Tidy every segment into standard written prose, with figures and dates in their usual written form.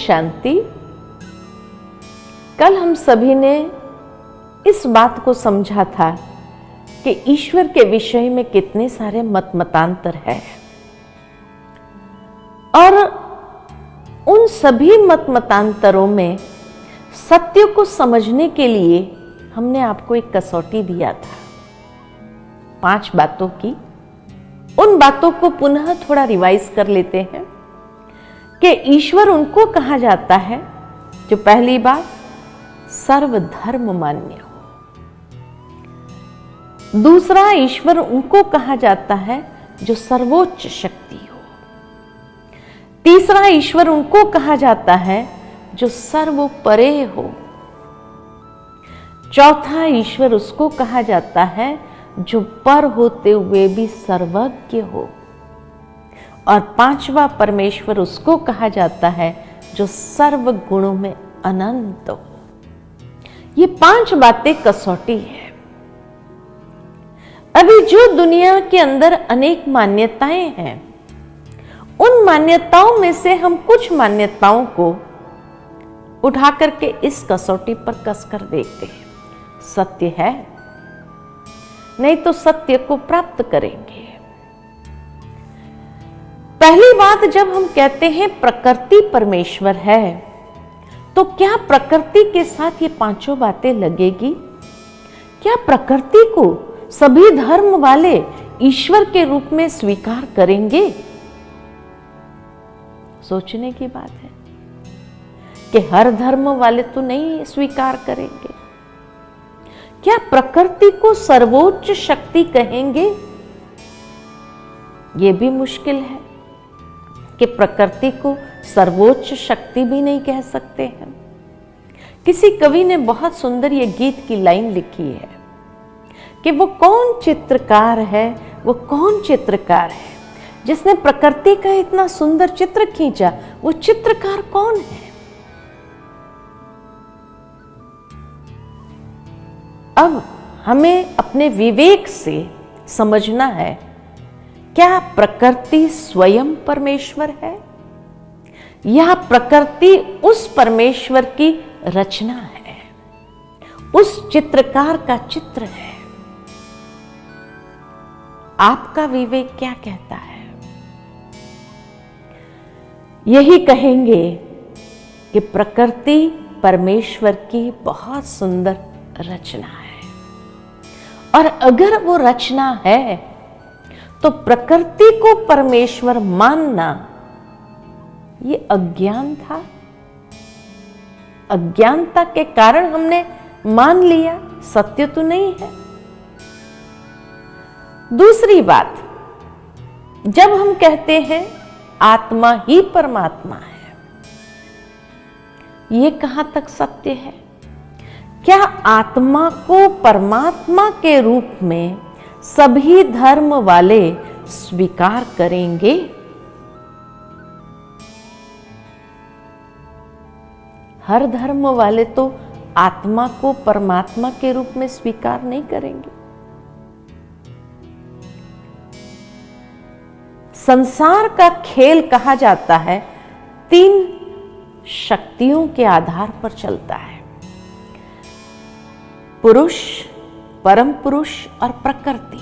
शांति। कल हम सभी ने इस बात को समझा था कि ईश्वर के विषय में कितने सारे मतांतर है, और उन सभी मतांतरों में सत्य को समझने के लिए हमने आपको एक कसौटी दिया था 5 बातों की। उन बातों को पुनः थोड़ा रिवाइज कर लेते हैं कि ईश्वर उनको कहा जाता है जो, पहली बात, सर्वधर्म मान्य हो। दूसरा, ईश्वर उनको कहा जाता है जो सर्वोच्च शक्ति हो। तीसरा, ईश्वर उनको कहा जाता है जो सर्वोपरे हो। चौथा, ईश्वर उसको कहा जाता है जो पर होते हुए भी सर्वज्ञ हो। और 5वां, परमेश्वर उसको कहा जाता है जो सर्व गुणों में अनंत हो। ये 5 बातें कसौटी है। अभी जो दुनिया के अंदर अनेक मान्यताएं हैं, उन मान्यताओं में से हम कुछ मान्यताओं को उठा करके इस कसौटी पर कसकर देखते हैं। सत्य है, नहीं तो सत्य को प्राप्त करेंगे। पहली बात, जब हम कहते हैं प्रकृति परमेश्वर है, तो क्या प्रकृति के साथ ये 5 बातें लगेगी? क्या प्रकृति को सभी धर्म वाले ईश्वर के रूप में स्वीकार करेंगे? सोचने की बात है कि हर धर्म वाले तो नहीं स्वीकार करेंगे। क्या प्रकृति को सर्वोच्च शक्ति कहेंगे? यह भी मुश्किल है कि प्रकृति को सर्वोच्च शक्ति भी नहीं कह सकते हैं। किसी कवि ने बहुत सुंदर ये गीत की लाइन लिखी है कि वो कौन चित्रकार है, वो कौन चित्रकार है जिसने प्रकृति का इतना सुंदर चित्र खींचा, वो चित्रकार कौन है? अब हमें अपने विवेक से समझना है, क्या प्रकृति स्वयं परमेश्वर है या प्रकृति उस परमेश्वर की रचना है, उस चित्रकार का चित्र है? आपका विवेक क्या कहता है? यही कहेंगे कि प्रकृति परमेश्वर की बहुत सुंदर रचना है, और अगर वो रचना है तो प्रकृति को परमेश्वर मानना ये अज्ञान था। अज्ञानता के कारण हमने मान लिया, सत्य तो नहीं है। दूसरी बात, जब हम कहते हैं आत्मा ही परमात्मा है, ये कहां तक सत्य है? क्या आत्मा को परमात्मा के रूप में सभी धर्म वाले स्वीकार करेंगे? हर धर्म वाले तो आत्मा को परमात्मा के रूप में स्वीकार नहीं करेंगे। संसार का खेल कहा जाता है 3 शक्तियों के आधार पर चलता है, पुरुष, परम पुरुष और प्रकृति।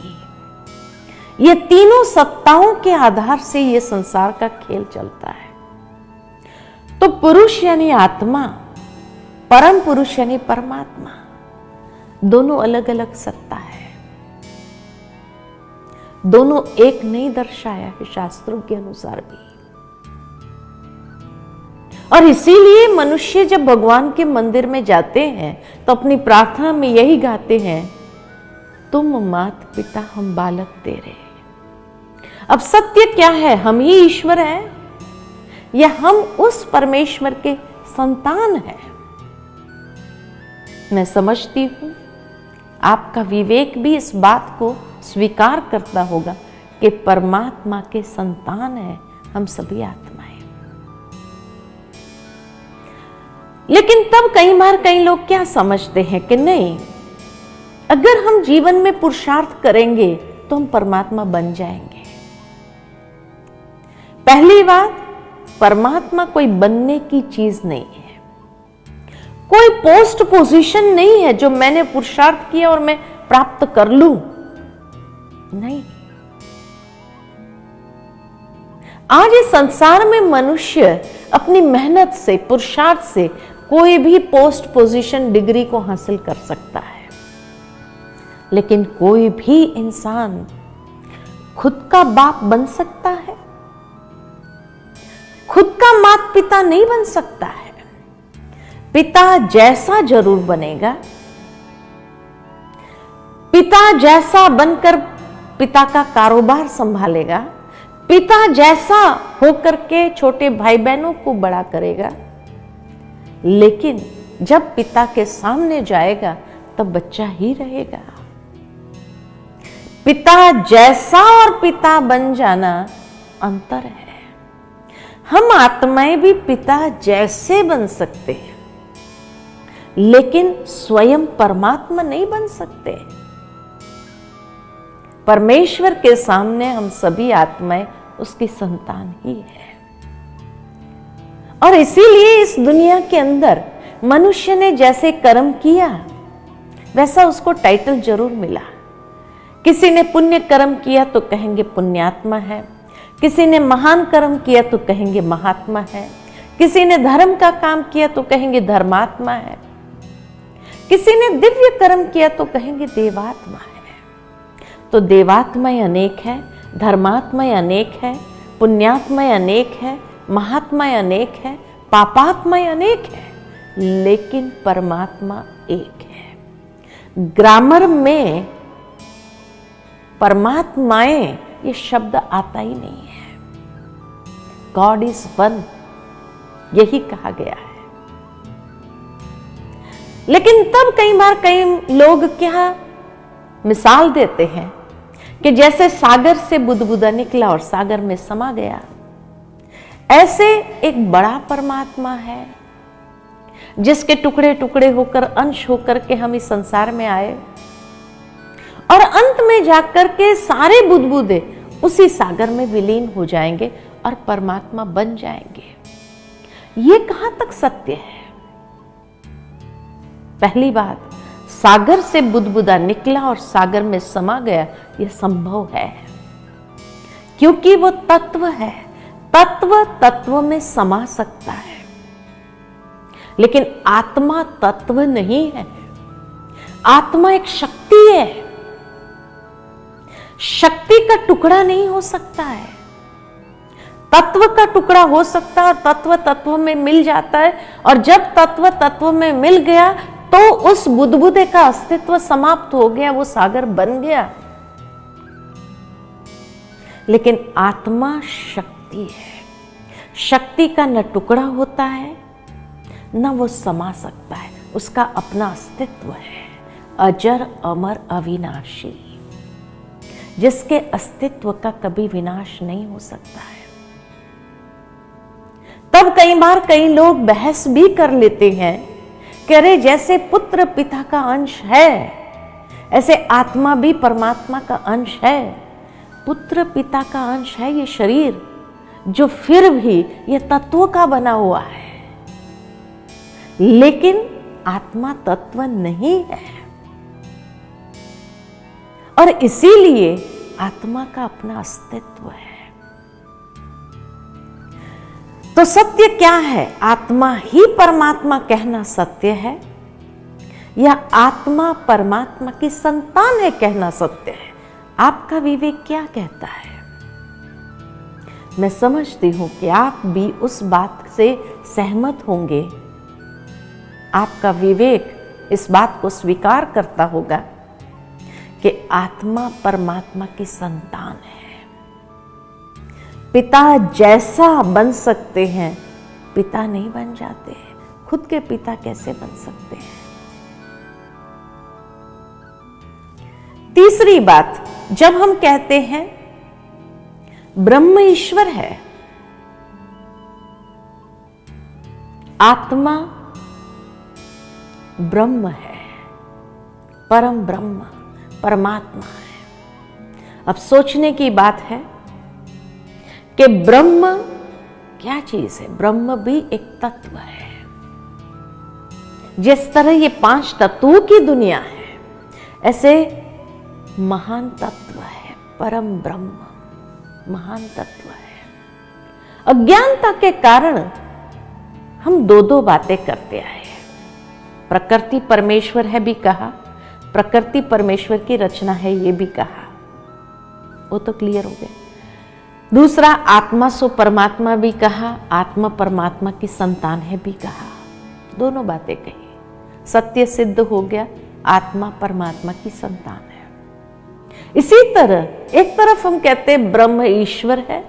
ये तीनों सत्ताओं के आधार से ये संसार का खेल चलता है। तो पुरुष यानी आत्मा, परम पुरुष यानी परमात्मा, दोनों अलग अलग सत्ता है। दोनों एक नहीं दर्शाया है शास्त्रों के अनुसार भी। और इसीलिए मनुष्य जब भगवान के मंदिर में जाते हैं तो अपनी प्रार्थना में यही गाते हैं, तुम मात पिता हम बालक तेरे। अब सत्य क्या है? हम ही ईश्वर हैं या हम उस परमेश्वर के संतान हैं? मैं समझती हूं आपका विवेक भी इस बात को स्वीकार करता होगा कि परमात्मा के संतान है हम सभी आत्माएं। लेकिन तब कई बार कई लोग क्या समझते हैं कि नहीं, अगर हम जीवन में पुरुषार्थ करेंगे तो हम परमात्मा बन जाएंगे। पहली बात, परमात्मा कोई बनने की चीज नहीं है, कोई पोस्ट पोजीशन नहीं है जो मैंने पुरुषार्थ किया और मैं प्राप्त कर लूं। नहीं, आज इस संसार में मनुष्य अपनी मेहनत से, पुरुषार्थ से कोई भी पोस्ट पोजीशन, डिग्री को हासिल कर सकता है, लेकिन कोई भी इंसान खुद का बाप बन सकता है, खुद का माता पिता नहीं बन सकता है। पिता जैसा जरूर बनेगा, पिता जैसा बनकर पिता का कारोबार संभालेगा, पिता जैसा होकर के छोटे भाई बहनों को बड़ा करेगा, लेकिन जब पिता के सामने जाएगा तब बच्चा ही रहेगा। पिता जैसा और पिता बन जाना अंतर है। हम आत्माएं भी पिता जैसे बन सकते हैं, लेकिन स्वयं परमात्मा नहीं बन सकते। परमेश्वर के सामने हम सभी आत्माएं उसकी संतान ही है, और इसीलिए इस दुनिया के अंदर मनुष्य ने जैसे कर्म किया वैसा उसको टाइटल जरूर मिला। किसी ने पुण्य कर्म किया तो कहेंगे पुण्यात्मा है, किसी ने महान कर्म किया तो कहेंगे महात्मा है, किसी ने धर्म का काम किया तो कहेंगे धर्मात्मा है, किसी ने दिव्य कर्म किया तो कहेंगे देवात्मा है। तो देवात्माएं अनेक है, धर्मात्माएं अनेक है, पुण्यात्माएं अनेक है, महात्माएं अनेक है, पापात्माएं अनेक है, लेकिन परमात्मा एक है। ग्रामर में परमात्माएं ये शब्द आता ही नहीं है। गॉड इज वन, यही कहा गया है। लेकिन तब कई बार कई लोग क्या मिसाल देते हैं कि जैसे सागर से बुदबुदा निकला और सागर में समा गया, ऐसे एक बड़ा परमात्मा है जिसके टुकड़े टुकड़े होकर, अंश होकर के हम इस संसार में आए, और अंत में जाकर के सारे बुदबुदे उसी सागर में विलीन हो जाएंगे और परमात्मा बन जाएंगे। ये कहां तक सत्य है? पहली बात, सागर से बुदबुदा निकला और सागर में समा गया, यह संभव है क्योंकि वो तत्व है। तत्व तत्व में समा सकता है, लेकिन आत्मा तत्व नहीं है। आत्मा एक शक्ति है, शक्ति का टुकड़ा नहीं हो सकता है। तत्व का टुकड़ा हो सकता है और तत्व तत्व में मिल जाता है, और जब तत्व तत्व में मिल गया तो उस बुदबुदे का अस्तित्व समाप्त हो गया, वो सागर बन गया। लेकिन आत्मा शक्ति है, शक्ति का न टुकड़ा होता है न वो समा सकता है, उसका अपना अस्तित्व है, अजर अमर अविनाशी, जिसके अस्तित्व का कभी विनाश नहीं हो सकता है। तब कई बार कई लोग बहस भी कर लेते हैं कि अरे जैसे पुत्र पिता का अंश है, ऐसे आत्मा भी परमात्मा का अंश है। पुत्र पिता का अंश है ये शरीर, जो फिर भी ये तत्व का बना हुआ है, लेकिन आत्मा तत्व नहीं है, और इसीलिए आत्मा का अपना अस्तित्व है। तो सत्य क्या है? आत्मा ही परमात्मा कहना सत्य है, या आत्मा परमात्मा की संतान है कहना सत्य है? आपका विवेक क्या कहता है? मैं समझती हूं कि आप भी उस बात से सहमत होंगे, आपका विवेक इस बात को स्वीकार करता होगा कि आत्मा परमात्मा की संतान है। पिता जैसा बन सकते हैं, पिता नहीं बन जाते हैं। खुद के पिता कैसे बन सकते हैं? तीसरी बात, जब हम कहते हैं ब्रह्म ईश्वर है, आत्मा ब्रह्म है, परम ब्रह्म परमात्मा है। अब सोचने की बात है कि ब्रह्म क्या चीज है? ब्रह्म भी एक तत्व है। जिस तरह ये 5 तत्वों की दुनिया है, ऐसे महान तत्व है, परम ब्रह्म महान तत्व है। अज्ञानता के कारण हम दो बातें करते आए हैं। प्रकृति परमेश्वर है भी कहा, प्रकृति परमेश्वर की रचना है ये भी कहा, वो तो क्लियर हो गया। दूसरा, आत्मा सो परमात्मा भी कहा, आत्मा परमात्मा की संतान है भी कहा। दोनों बातें कही, सत्य सिद्ध हो गया, आत्मा परमात्मा की संतान है। इसी तरह एक तरफ हम कहते हैं ब्रह्म ईश्वर है,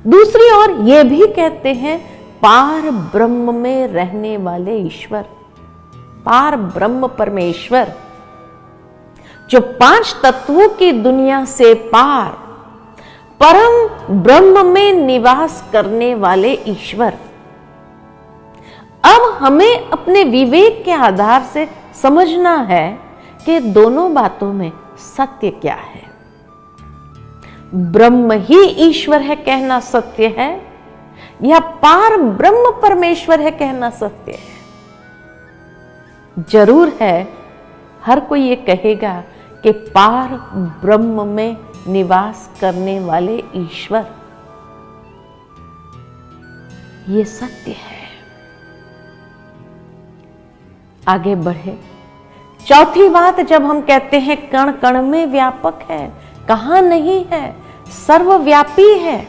दूसरी ओर ये भी कहते हैं पार ब्रह्म में रहने वाले ईश्वर, पार ब्रह्म परमेश्वर, जो 5 तत्वों की दुनिया से पार परम ब्रह्म में निवास करने वाले ईश्वर। अब हमें अपने विवेक के आधार से समझना है कि दोनों बातों में सत्य क्या है। ब्रह्म ही ईश्वर है कहना सत्य है, या पार ब्रह्म परमेश्वर है कहना सत्य है? जरूर है, हर कोई ये कहेगा कि पार ब्रह्म में निवास करने वाले ईश्वर, ये सत्य है। आगे बढ़े, चौथी बात, जब हम कहते हैं कण कण में व्यापक है, कहां नहीं है, सर्वव्यापी है।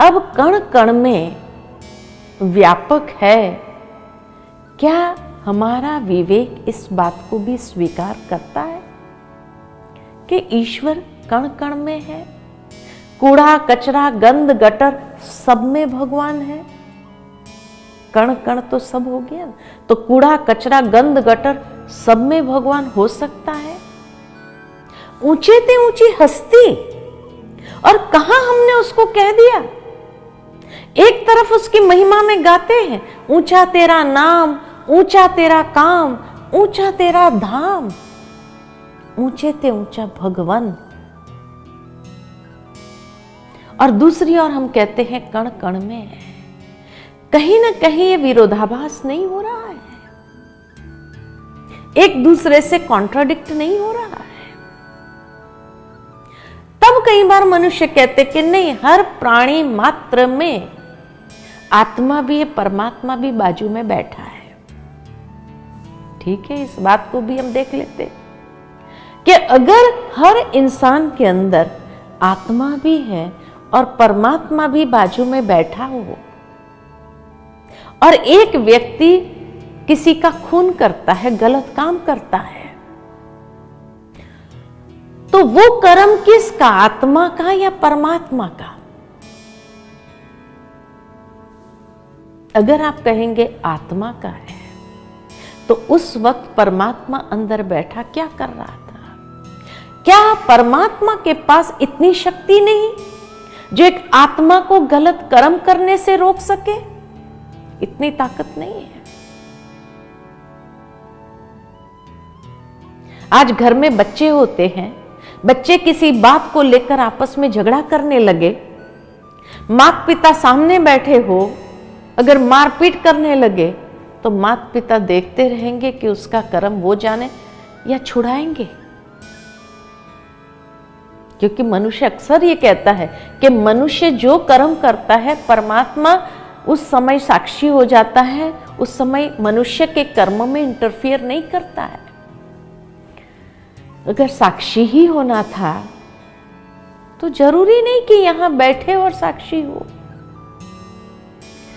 अब कण कण में व्यापक है, क्या हमारा विवेक इस बात को भी स्वीकार करता है कि ईश्वर कण कण में है? कूड़ा कचरा गंध गटर सब में भगवान है। कण कण तो सब हो गया, तो कूड़ा कचरा गंध गटर सब में भगवान हो सकता है? ऊंचे ते ऊंची हस्ती, और कहां हमने उसको कह दिया? एक तरफ उसकी महिमा में गाते हैं, ऊंचा तेरा नाम, ऊंचा तेरा काम, ऊंचा तेरा धाम, ऊंचे ते ऊंचा भगवान। और दूसरी ओर हम कहते हैं कण कण में है। कहीं ना कहीं ये विरोधाभास नहीं हो रहा है? एक दूसरे से कॉन्ट्राडिक्ट नहीं हो रहा है? तब कई बार मनुष्य कहते कि नहीं, हर प्राणी मात्र में आत्मा भी है, परमात्मा भी बाजू में बैठा है। ठीक है, इस बात को भी हम देख लेते कि अगर हर इंसान के अंदर आत्मा भी है और परमात्मा भी बाजू में बैठा हो, और एक व्यक्ति किसी का खून करता है, गलत काम करता है, तो वो कर्म किसका, आत्मा का या परमात्मा का? अगर आप कहेंगे आत्मा का है, तो उस वक्त परमात्मा अंदर बैठा क्या कर रहा था? क्या परमात्मा के पास इतनी शक्ति नहीं जो एक आत्मा को गलत कर्म करने से रोक सके? इतनी ताकत नहीं है। आज घर में बच्चे होते हैं, बच्चे किसी बात को लेकर आपस में झगड़ा करने लगे, माता पिता सामने बैठे हो, अगर मारपीट करने लगे तो माता पिता देखते रहेंगे कि उसका कर्म वो जाने या छुड़ाएंगे? क्योंकि मनुष्य अक्सर ये कहता है कि मनुष्य जो कर्म करता है, परमात्मा उस समय साक्षी हो जाता है, उस समय मनुष्य के कर्म में इंटरफियर नहीं करता है। अगर साक्षी ही होना था तो जरूरी नहीं कि यहां बैठे और साक्षी हो।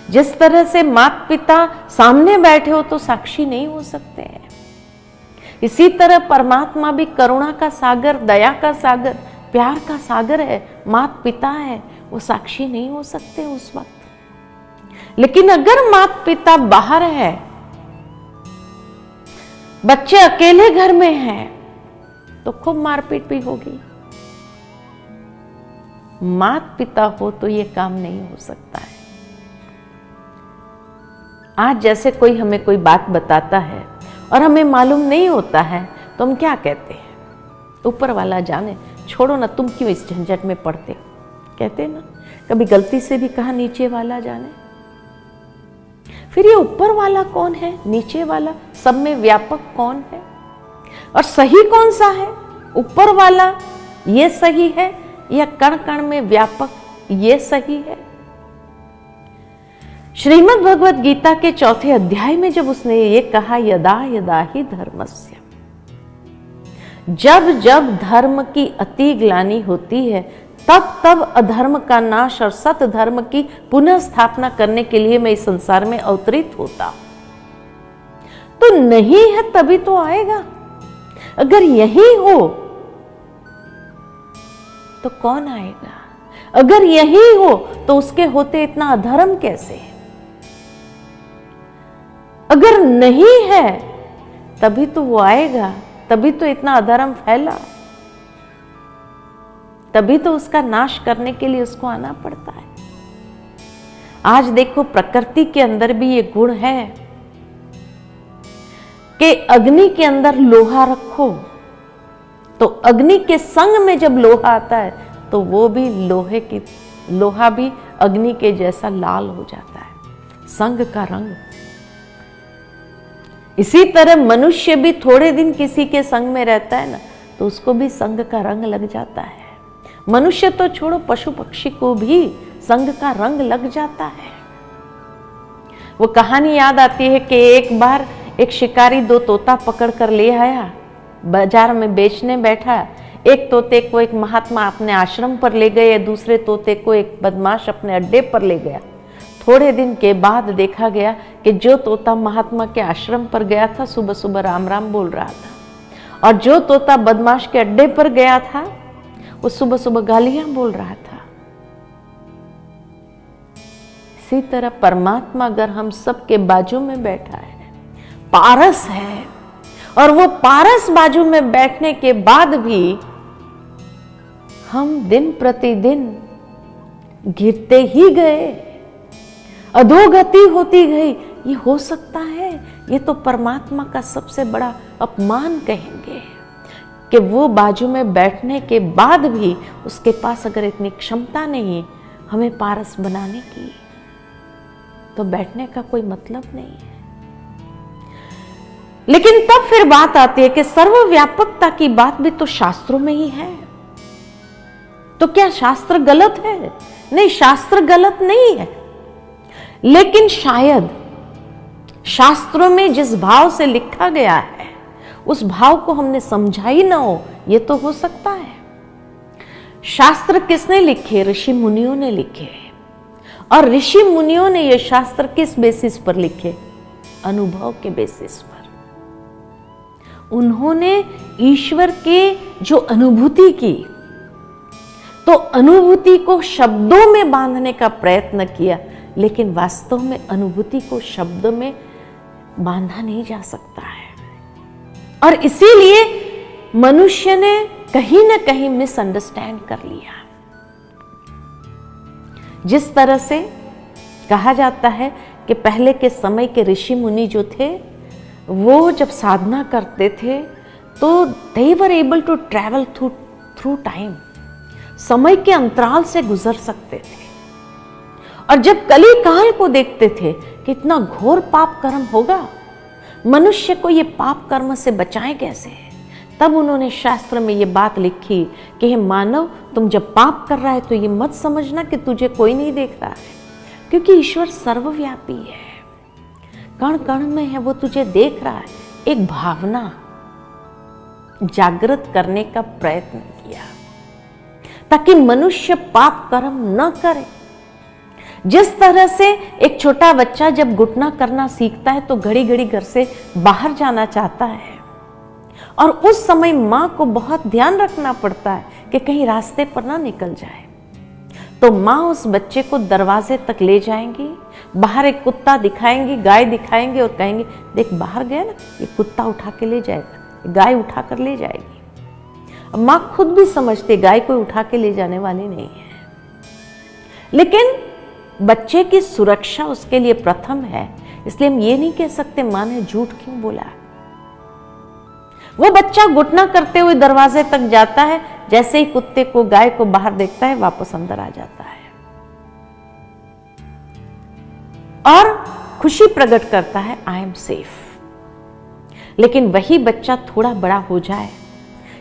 जिस तरह से माता पिता सामने बैठे हो तो साक्षी नहीं हो सकते हैं, इसी तरह परमात्मा भी करुणा का सागर, दया का सागर, प्यार का सागर है। माता पिता है, वो साक्षी नहीं हो सकते उस वक्त। लेकिन अगर माता पिता बाहर है, बच्चे अकेले घर में हैं, तो खूब मारपीट भी होगी। माता पिता हो तो ये काम नहीं हो सकता है। आज जैसे कोई हमें कोई बात बताता है और हमें मालूम नहीं होता है, तो हम क्या कहते हैं? ऊपर वाला जाने, छोड़ो ना, तुम क्यों इस झंझट में पड़ते? कहते ना, कभी गलती से भी कहा नीचे वाला जाने। फिर ये ऊपर वाला कौन है, नीचे वाला, सब में व्यापक कौन है, और सही कौन सा है? ऊपर वाला ये सही है या कण कण में व्यापक ये सही है? श्रीमद् भगवत गीता के 4 अध्याय में जब उसने ये कहा, यदा यदा ही धर्मस्य, जब जब धर्म की अति ग्लानि होती है तब तब अधर्म का नाश और सत धर्म की पुनः स्थापना करने के लिए मैं इस संसार में अवतरित होता हूं। तो नहीं है तभी तो आएगा। अगर यही हो तो कौन आएगा? अगर यही हो तो उसके होते इतना अधर्म कैसे? अगर नहीं है तभी तो वो आएगा, तभी तो इतना अधर्म फैला, तभी तो उसका नाश करने के लिए उसको आना पड़ता है। आज देखो प्रकृति के अंदर भी ये गुण है कि अग्नि के अंदर लोहा रखो तो अग्नि के संग में जब लोहा आता है तो वो भी लोहा भी अग्नि के जैसा लाल हो जाता है, संग का रंग। इसी तरह मनुष्य भी थोड़े दिन किसी के संग में रहता है ना तो उसको भी संग का रंग लग जाता है। मनुष्य तो छोड़ो, पशु पक्षी को भी संग का रंग लग जाता है। वो कहानी याद आती है कि एक बार एक शिकारी 2 तोता पकड़ कर ले आया, बाजार में बेचने बैठा। एक तोते को एक महात्मा अपने आश्रम पर ले गए, दूसरे तोते को एक बदमाश अपने अड्डे पर ले गया। थोड़े दिन के बाद देखा गया कि जो तोता महात्मा के आश्रम पर गया था सुबह सुबह राम राम बोल रहा था, और जो तोता बदमाश के अड्डे पर गया था वो सुबह सुबह गालियां बोल रहा था। इसी तरह परमात्मा अगर हम सबके बाजू में बैठा है, पारस है, और वो पारस बाजू में बैठने के बाद भी हम दिन प्रतिदिन गिरते ही गए, अधोगति होती गई, ये हो सकता है? ये तो परमात्मा का सबसे बड़ा अपमान कहेंगे कि वो बाजू में बैठने के बाद भी उसके पास अगर इतनी क्षमता नहीं हमें पारस बनाने की, तो बैठने का कोई मतलब नहीं है। लेकिन तब फिर बात आती है कि सर्वव्यापकता की बात भी तो शास्त्रों में ही है, तो क्या शास्त्र गलत है? नहीं, शास्त्र गलत नहीं है, लेकिन शायद शास्त्रों में जिस भाव से लिखा गया है उस भाव को हमने समझा ही ना हो, ये तो हो सकता है। शास्त्र किसने लिखे? ऋषि मुनियों ने लिखे। और ऋषि मुनियों ने ये शास्त्र किस बेसिस पर लिखे? अनुभव के बेसिस पर। उन्होंने ईश्वर के जो अनुभूति की, तो अनुभूति को शब्दों में बांधने का प्रयत्न किया, लेकिन वास्तव में अनुभूति को शब्द में बांधा नहीं जा सकता है। और इसीलिए मनुष्य ने कहीं ना कहीं मिसअंडरस्टैंड कर लिया। जिस तरह से कहा जाता है कि पहले के समय के ऋषि मुनि जो थे वो जब साधना करते थे तो they were able to travel through time, समय के अंतराल से गुजर सकते थे। और जब कली काल को देखते थे कि इतना घोर पाप कर्म होगा, मनुष्य को ये पाप कर्म से बचाएं कैसे, तब उन्होंने शास्त्र में ये बात लिखी कि हे मानव, तुम जब पाप कर रहा है तो ये मत समझना कि तुझे कोई नहीं देख रहा है, क्योंकि ईश्वर सर्वव्यापी है, कण कण में है, वो तुझे देख रहा है। एक भावना जागृत करने का प्रयत्न किया ताकि मनुष्य पाप कर्म न करे। जिस तरह से एक छोटा बच्चा जब घुटना करना सीखता है तो घड़ी घड़ी घर से बाहर जाना चाहता है, और उस समय मां को बहुत ध्यान रखना पड़ता है कि कहीं रास्ते पर ना निकल जाए, तो मां उस बच्चे को दरवाजे तक ले जाएंगी, बाहर एक कुत्ता दिखाएंगी, गाय दिखाएंगे और कहेंगे देख बाहर गया ना, ये कुत्ता उठा के ले जाएगा, गाय उठा कर ले जाएगी। अब मां खुद भी समझती गाय कोई उठा के ले जाने वाली नहीं है, लेकिन बच्चे की सुरक्षा उसके लिए प्रथम है, इसलिए हम ये नहीं कह सकते मां ने झूठ क्यों बोला। वो बच्चा घुटना करते हुए दरवाजे तक जाता है, जैसे ही कुत्ते को, गाय को बाहर देखता है वापस अंदर आ जाता है और खुशी प्रकट करता है, आई एम सेफ। लेकिन वही बच्चा थोड़ा बड़ा हो जाए,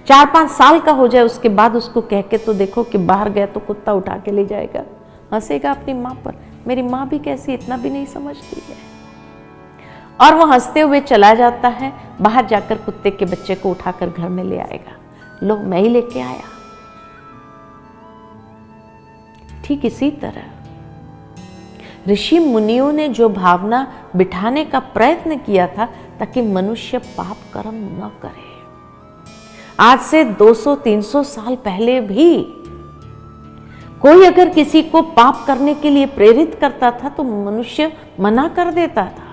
4-5 साल का हो जाए, उसके बाद उसको कह के तो देखो कि बाहर गया तो कुत्ता उठा के ले जाएगा, हंसेगा अपनी माँ पर, मेरी माँ भी कैसी, इतना भी नहीं समझती है। और वो हंसते हुए चला जाता है, बाहर जाकर कुत्ते के बच्चे को उठाकर घर में ले आएगा, लो मैं ही लेके आया। ठीक इसी तरह ऋषि मुनियों ने जो भावना बिठाने का प्रयत्न किया था ताकि मनुष्य पाप कर्म न करे, आज से 200-300 साल पहले भी कोई अगर किसी को पाप करने के लिए प्रेरित करता था तो मनुष्य मना कर देता था,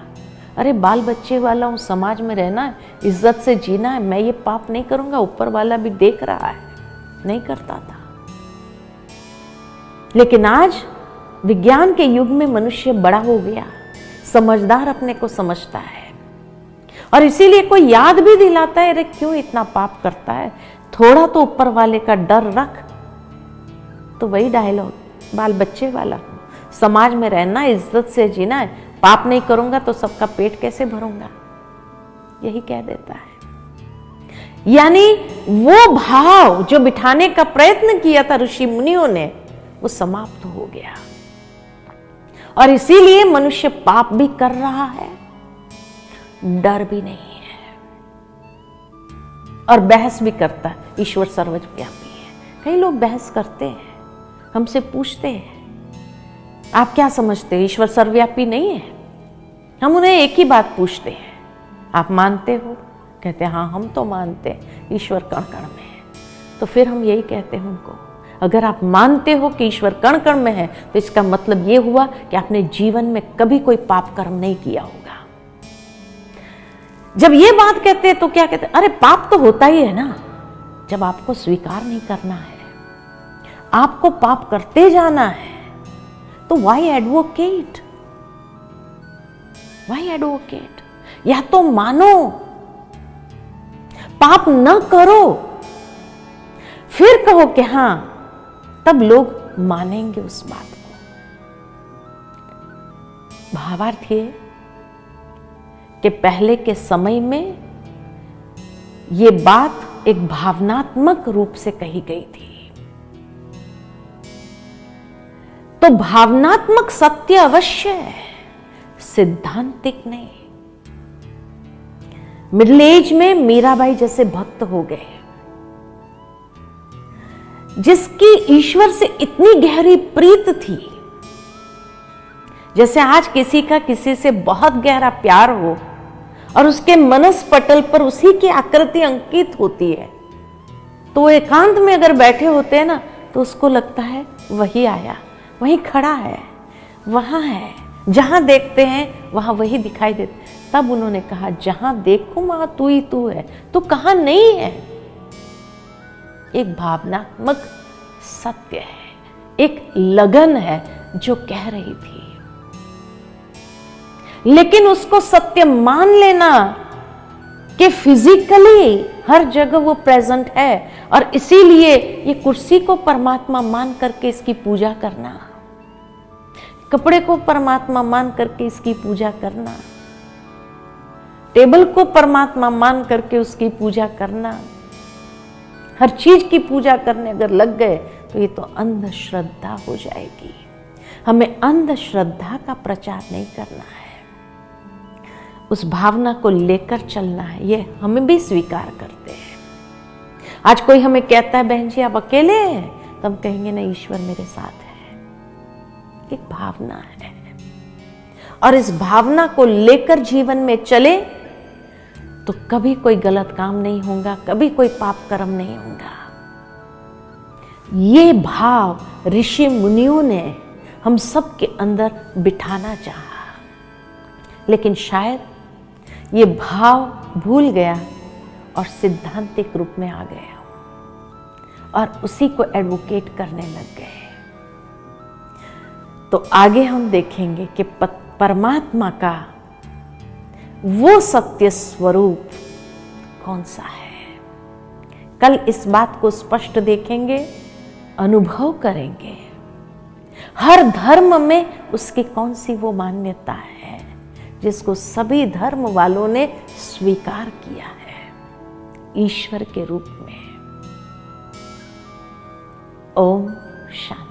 अरे बाल बच्चे वाला हूं, समाज में रहना है, इज्जत से जीना है, मैं ये पाप नहीं करूंगा, ऊपर वाला भी देख रहा है, नहीं करता था। लेकिन आज विज्ञान के युग में मनुष्य बड़ा हो गया, समझदार अपने को समझता है और इसीलिए कोई याद भी दिलाता है, अरे क्यों इतना पाप करता है, थोड़ा तो ऊपर वाले का डर रख। तो वही डायलॉग, बाल बच्चे वाला, समाज में रहना, इज्जत से जीना है, पाप नहीं करूंगा तो सबका पेट कैसे भरूंगा, यही कह देता है। यानी वो भाव जो बिठाने का प्रयत्न किया था ऋषि मुनियों ने, वो समाप्त हो गया और इसीलिए मनुष्य पाप भी कर रहा है, डर भी नहीं है और बहस भी करता है, ईश्वर सर्वव्यापी है। कई लोग बहस करते हैं, हमसे पूछते हैं आप क्या समझते हैं, ईश्वर सर्वव्यापी नहीं है? हम उन्हें एक ही बात पूछते हैं, आप मानते हो? कहते हैं हाँ हम तो मानते हैं, ईश्वर कण कण में है। तो फिर हम यही कहते हैं उनको, अगर आप मानते हो कि ईश्वर कण कण में है तो इसका मतलब ये हुआ कि आपने जीवन में कभी कोई पाप कर्म नहीं किया होगा। जब ये बात कहते हैं तो क्या कहते हैं, अरे पाप तो होता ही है ना, जब आपको स्वीकार नहीं करना है, आपको पाप करते जाना है, तो वाई एडवोकेट, वाई एडवोकेट? या तो मानो, पाप न करो, फिर कहो कि हां, तब लोग मानेंगे उस बात को। भावार्थ ये कि पहले के समय में ये बात एक भावनात्मक रूप से कही गई थी, तो भावनात्मक सत्य अवश्य है, सिद्धांतिक नहीं। मिडिल एज में मीराबाई जैसे भक्त हो गए, जिसकी ईश्वर से इतनी गहरी प्रीत थी, जैसे आज किसी का किसी से बहुत गहरा प्यार हो और उसके मनस पटल पर उसी की आकृति अंकित होती है, तो वो एकांत में अगर बैठे होते हैं ना, तो उसको लगता है वही आया, वही खड़ा है, वहां है, जहां देखते हैं वहां वही दिखाई देता। तब उन्होंने कहा जहां देखो वहां तू ही तू है, तो कहां नहीं है। एक भावनात्मक सत्य है, एक लगन है जो कह रही थी, लेकिन उसको सत्य मान लेना कि फिजिकली हर जगह वो प्रेजेंट है और इसीलिए ये कुर्सी को परमात्मा मान करके इसकी पूजा करना, कपड़े को परमात्मा मान करके इसकी पूजा करना, टेबल को परमात्मा मान करके उसकी पूजा करना, हर चीज की पूजा करने अगर लग गए तो ये तो अंधश्रद्धा हो जाएगी। हमें अंधश्रद्धा का प्रचार नहीं करना है, उस भावना को लेकर चलना है, ये हमें भी स्वीकार करते हैं। आज कोई हमें कहता है बहन जी आप अकेले हैं, तो हम कहेंगे ना ईश्वर मेरे साथ है। एक भावना है और इस भावना को लेकर जीवन में चले तो कभी कोई गलत काम नहीं होगा, कभी कोई पाप कर्म नहीं होगा। ये भाव ऋषि मुनियों ने हम सब के अंदर बिठाना चाहा, लेकिन शायद ये भाव भूल गया और सिद्धांतिक रूप में आ गया और उसी को एडवोकेट करने लग गए। तो आगे हम देखेंगे कि परमात्मा का वो सत्य स्वरूप कौन सा है, कल इस बात को स्पष्ट देखेंगे, अनुभव करेंगे। हर धर्म में उसकी कौन सी वो मान्यता है जिसको सभी धर्म वालों ने स्वीकार किया है ईश्वर के रूप में। ओम शांति।